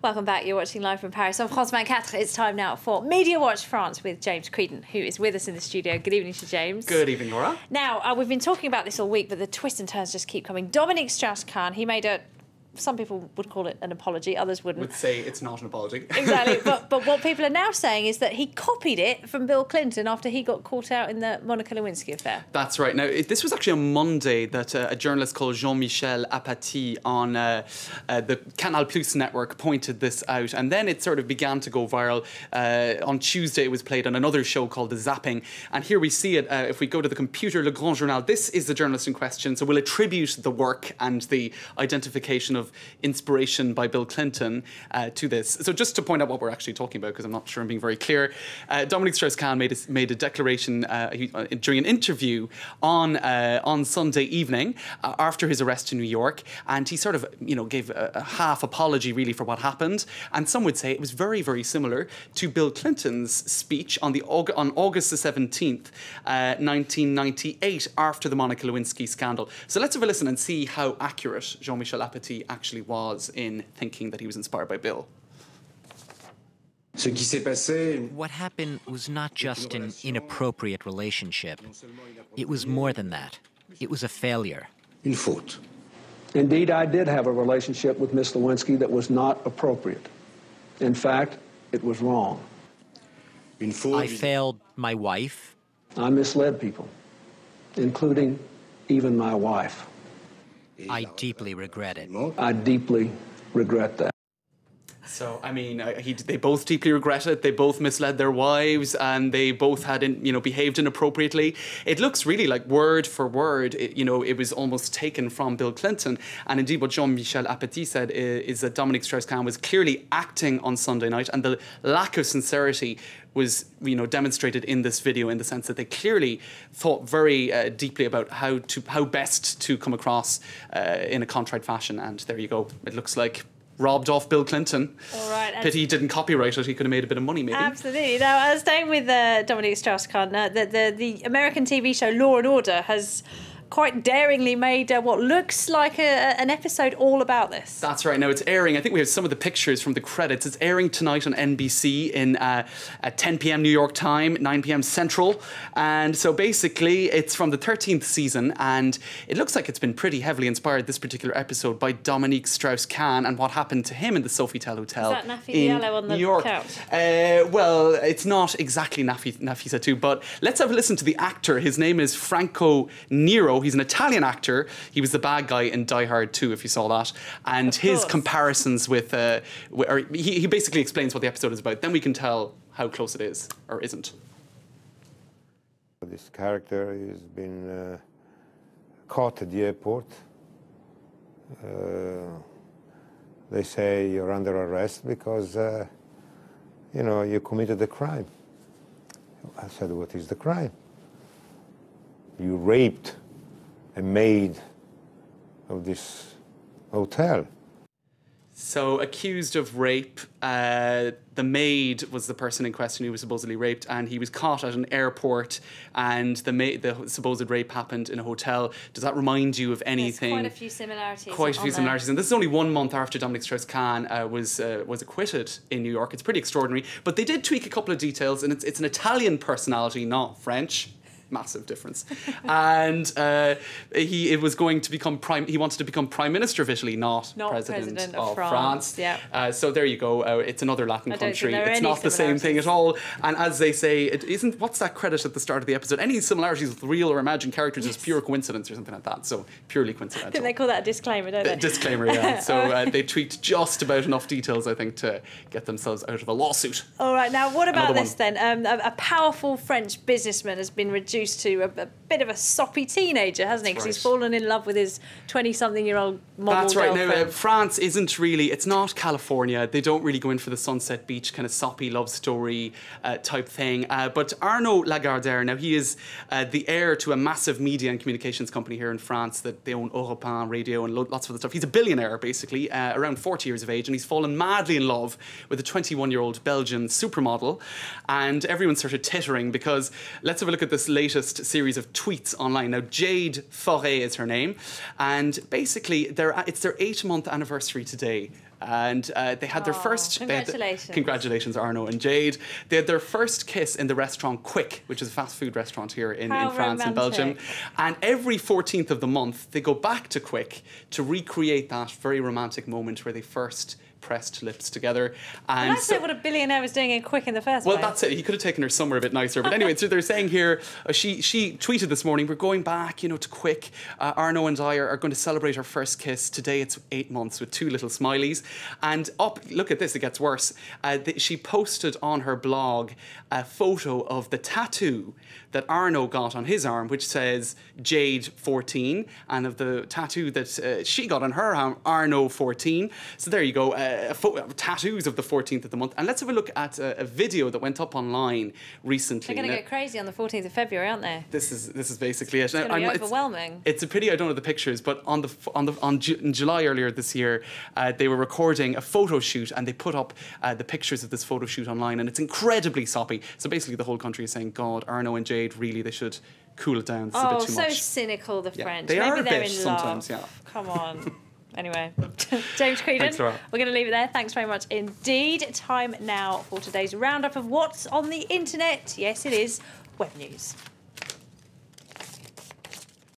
Welcome back. You're watching live from Paris on France 24. It's time now for Media Watch France with James Creedon, who is with us in the studio. Good evening to James. Good evening, Laura. Now, we've been talking about this all week, but the twists and turns just keep coming. Dominique Strauss-Kahn, he made a... Some people would call it an apology, others wouldn't. Would say it's not an apology. Exactly, but what people are now saying is that he copied it from Bill Clinton after he got caught out in the Monica Lewinsky affair. That's right. Now, this was actually on Monday that a journalist called Jean-Michel Apathy on the Canal Plus network pointed this out, and then it sort of began to go viral. On Tuesday, it was played on another show called The Zapping, and here we see it. If we go to the computer, Le Grand Journal, this is the journalist in question, so we'll attribute the work and the identification of inspiration by Bill Clinton to this. So just to point out what we're actually talking about, because I'm not sure I'm being very clear, Dominique Strauss-Kahn made a declaration during an interview on Sunday evening after his arrest in New York, and he sort of gave a half apology really for what happened, and some would say it was very, very similar to Bill Clinton's speech on August the 17th, 1998, after the Monica Lewinsky scandal. So let's have a listen and see how accurate Jean-Michel Apathy actually was in thinking that he was inspired by Bill. What happened was not just an inappropriate relationship. It was more than that. It was a failure. Une faute. Indeed, I did have a relationship with Miss Lewinsky that was not appropriate. In fact, it was wrong. Une faute. I failed my wife. I misled people, including even my wife. I deeply regret it. I deeply regret that. So, I mean, they both deeply regret it. They both misled their wives, and they both had, behaved inappropriately. It looks really like word for word, it was almost taken from Bill Clinton. And indeed, what Jean-Michel Apathy said is that Dominique Strauss-Kahn was clearly acting on Sunday night, and the lack of sincerity was, demonstrated in this video, in the sense that they clearly thought very deeply about how best to come across in a contrite fashion. And there you go. It looks like robbed off Bill Clinton. All right. Pity he didn't copyright it. He could have made a bit of money, maybe. Absolutely. Now, staying with Dominique Strauss-Kahn, the American TV show Law & Order has quite daringly made what looks like an episode all about this. That's right. Now, it's airing. I think we have some of the pictures from the credits. It's airing tonight on NBC at 10 p.m. New York time, 9 p.m. Central. And so basically, it's from the 13th season, and it looks like it's been pretty heavily inspired, this particular episode, by Dominique Strauss-Kahn and what happened to him in the Sofitel Hotel in Diallo on the New York. couch? Well, it's not exactly Nafisa but let's have a listen to the actor. His name is Franco Nero. He's an Italian actor. He was the bad guy in Die Hard 2, if you saw that. And his comparisons with... he basically explains what the episode is about. Then we can tell how close it is, or isn't. This character has been caught at the airport. They say you're under arrest because, you committed a crime. I said, what is the crime? You raped a maid of this hotel. So, accused of rape, the maid was the person in question who was supposedly raped, and he was caught at an airport, and the supposed rape happened in a hotel. Does that remind you of anything? There's quite a few similarities. Quite a few similarities. And this is only 1 month after Dominique Strauss-Kahn was acquitted in New York. It's pretty extraordinary. But they did tweak a couple of details, and it's an Italian personality, not French. Massive difference. And he wanted to become Prime Minister of Italy, not President of France. Yeah. So there you go. It's another Latin country. It's not the same thing at all. And as they say, it isn't. What's that credit at the start of the episode? Any similarities with real or imagined characters is pure coincidence or something like that. So purely coincidental. I think they call that a disclaimer, don't they? Disclaimer, yeah. So they tweaked just about enough details, I think, to get themselves out of a lawsuit. All right. Now, what about this then? A powerful French businessman has been reduced to a bit of a soppy teenager, hasn't he? Because he's fallen in love with his 20-something-year-old model That's right. girlfriend. Now, France isn't really... It's not California. They don't really go in for the Sunset Beach kind of soppy love story type thing. But Arnaud Lagardère, now he is the heir to a massive media and communications company here in France that they own Europe 1 Radio and lots of other stuff. He's a billionaire, basically, around 40 years of age, and he's fallen madly in love with a 21-year-old Belgian supermodel. And everyone's sort of tittering because let's have a look at this latest series of tweets online. Now, Jade Forêt is her name, and basically it's their 8-month anniversary today. And they had their first... Congratulations. Congratulations, Arno and Jade. They had their first kiss in the restaurant Quick, which is a fast food restaurant here in France and Belgium. And every 14th of the month, they go back to Quick to recreate that very romantic moment where they first pressed lips together. And that's what a billionaire was doing in Quick in the first place. Well, that's it. He could have taken her somewhere a bit nicer. But anyway, so they're saying here, she tweeted this morning, we're going back, to Quick. Arno and I are going to celebrate our first kiss. Today it's 8 months with 2 little smileys. And look at this, it gets worse. She posted on her blog a photo of the tattoo that Arno got on his arm, which says Jade 14, and of the tattoo that she got on her arm, Arno 14. So there you go, tattoos of the 14th of the month. And let's have a look at a video that went up online recently. They're going to go crazy on the 14th of February, aren't they? This is basically it. It's going to be overwhelming. It's a pity I don't have the pictures, but in July earlier this year, they were recording a photo shoot, and they put up the pictures of this photo shoot online, and it's incredibly soppy. So basically, the whole country is saying, "God, Arno and Jade, really, they should cool it down. It's a bit too much." Oh, so cynical, the French. They Maybe are a they're bit in sometimes, love. yeah. Come on. Anyway, James Creedon, Thanks, Laura. we're going to leave it there. Thanks very much indeed. Time now for today's roundup of what's on the internet. Yes, it is web news.